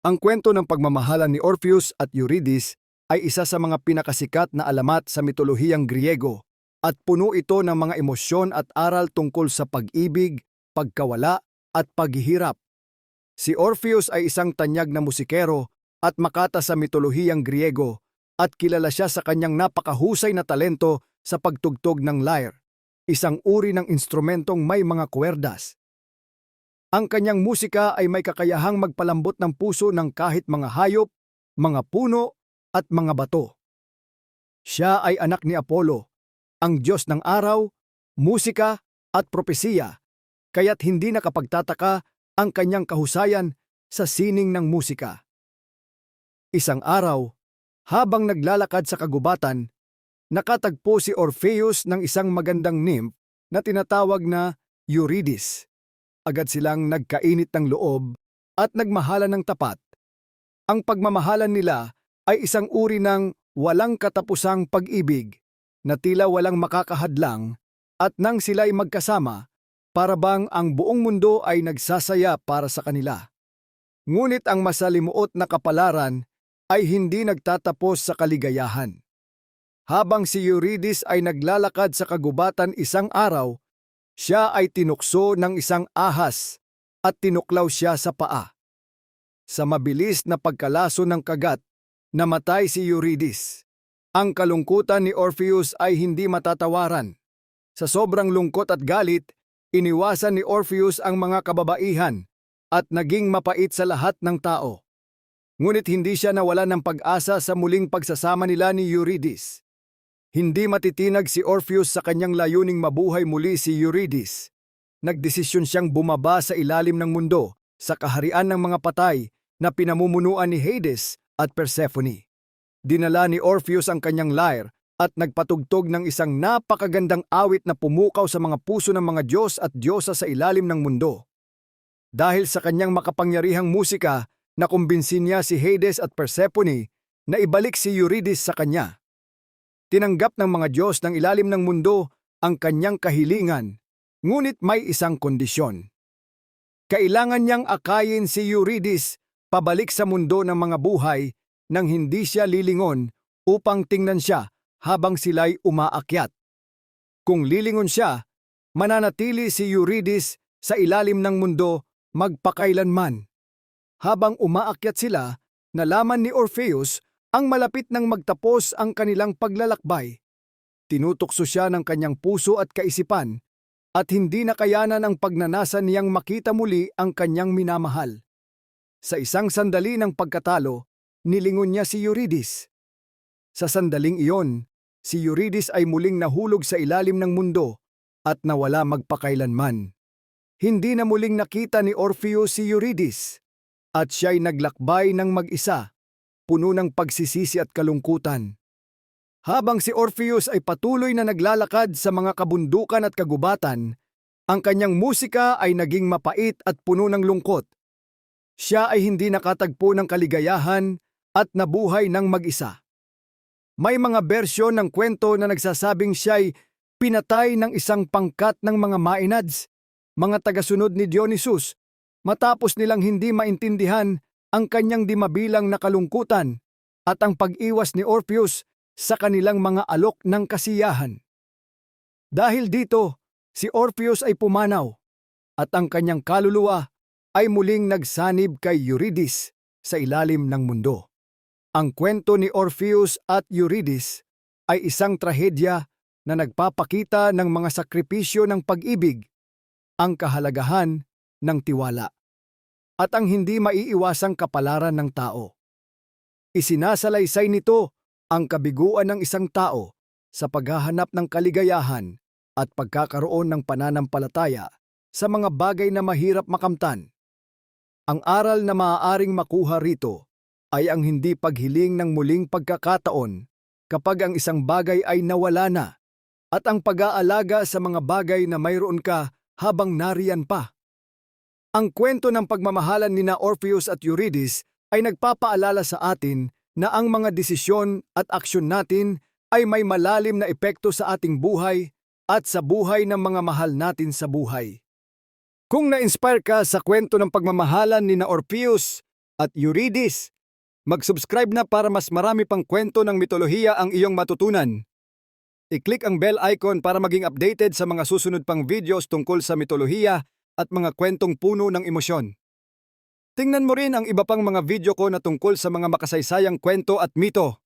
Ang kwento ng pagmamahalan ni Orpheus at Eurydice ay isa sa mga pinakasikat na alamat sa mitolohiyang Griego at puno ito ng mga emosyon at aral tungkol sa pag-ibig, pagkawala at paghihirap. Si Orpheus ay isang tanyag na musikero at makata sa mitolohiyang Griego at kilala siya sa kanyang napakahusay na talento sa pagtugtog ng lyre, isang uri ng instrumentong may mga kwerdas. Ang kanyang musika ay may kakayahang magpalambot ng puso ng kahit mga hayop, mga puno at mga bato. Siya ay anak ni Apollo, ang Diyos ng araw, musika at propesiya, kaya't hindi nakapagtataka ang kanyang kahusayan sa sining ng musika. Isang araw, habang naglalakad sa kagubatan, nakatagpo si Orpheus ng isang magandang nymph na tinatawag na Eurydice. Agad silang nagkainit ng loob at nagmahalan ng tapat. Ang pagmamahalan nila ay isang uri ng walang katapusang pag-ibig na tila walang makakahadlang at nang sila'y magkasama, para bang ang buong mundo ay nagsasaya para sa kanila. Ngunit ang masalimuot na kapalaran ay hindi nagtatapos sa kaligayahan. Habang si Eurydice ay naglalakad sa kagubatan isang araw, siya ay tinukso ng isang ahas at tinuklaw siya sa paa. Sa mabilis na pagkalaso ng kagat, namatay si Eurydice. Ang kalungkutan ni Orpheus ay hindi matatawaran. Sa sobrang lungkot at galit, iniwasan ni Orpheus ang mga kababaihan at naging mapait sa lahat ng tao. Ngunit hindi siya nawala ng pag-asa sa muling pagsasama nila ni Eurydice. Hindi matitinag si Orpheus sa kanyang layuning mabuhay muli si Eurydice. Nagdesisyon siyang bumaba sa ilalim ng mundo, sa kaharian ng mga patay na pinamumunuan ni Hades at Persephone. Dinala ni Orpheus ang kanyang lyre at nagpatugtog ng isang napakagandang awit na pumukaw sa mga puso ng mga Diyos at Diyosa sa ilalim ng mundo. Dahil sa kanyang makapangyarihang musika, nakumbinsin niya si Hades at Persephone na ibalik si Eurydice sa kanya. Tinanggap ng mga Diyos ng ilalim ng mundo ang kanyang kahilingan, ngunit may isang kondisyon. Kailangan niyang akayin si Eurydice pabalik sa mundo ng mga buhay nang hindi siya lilingon upang tingnan siya habang sila'y umaakyat. Kung lilingon siya, mananatili si Eurydice sa ilalim ng mundo magpakailanman. Habang umaakyat sila, nalaman ni Orpheus ang malapit nang magtapos ang kanilang paglalakbay. Tinutukso siya ng kanyang puso at kaisipan at hindi nakayanan ang pagnanasa niyang makita muli ang kanyang minamahal. Sa isang sandali ng pagkatalo, nilingon niya si Eurydice. Sa sandaling iyon, si Eurydice ay muling nahulog sa ilalim ng mundo at nawala magpakailanman. Hindi na muling nakita ni Orpheus si Eurydice at siya'y naglakbay ng mag-isa, puno ng pagsisisi at kalungkutan. Habang si Orpheus ay patuloy na naglalakad sa mga kabundukan at kagubatan, ang kanyang musika ay naging mapait at puno ng lungkot. Siya ay hindi nakatagpo ng kaligayahan at nabuhay ng mag-isa. May mga bersyon ng kwento na nagsasabing siya'y pinatay ng isang pangkat ng mga Maenads, mga tagasunod ni Dionysus, matapos nilang hindi maintindihan ang kanyang di mabilang na kalungkutan at ang pag-iwas ni Orpheus sa kanilang mga alok ng kasiyahan. Dahil dito, si Orpheus ay pumanaw at ang kanyang kaluluwa ay muling nagsanib kay Eurydice sa ilalim ng mundo. Ang kwento ni Orpheus at Eurydice ay isang trahedya na nagpapakita ng mga sakripisyo ng pag-ibig, ang kahalagahan ng tiwala, at ang hindi maiiwasang kapalaran ng tao. Isinasalaysay nito ang kabiguan ng isang tao sa paghahanap ng kaligayahan at pagkakaroon ng pananampalataya sa mga bagay na mahirap makamtan. Ang aral na maaaring makuha rito ay ang hindi paghiling ng muling pagkakataon kapag ang isang bagay ay nawala na, at ang pag-aalaga sa mga bagay na mayroon ka habang nariyan pa. Ang kwento ng pagmamahalan nina Orpheus at Eurydice ay nagpapaalala sa atin na ang mga desisyon at aksyon natin ay may malalim na epekto sa ating buhay at sa buhay ng mga mahal natin sa buhay. Kung na-inspire ka sa kwento ng pagmamahalan nina Orpheus at Eurydice. Mag-subscribe na para mas marami pang kwento ng mitolohiya ang iyong matutunan. I-click ang bell icon para maging updated sa mga susunod pang videos tungkol sa mitolohiya at mga kwentong puno ng emosyon. Tingnan mo rin ang iba pang mga video ko na tungkol sa mga makasaysayang kwento at mito.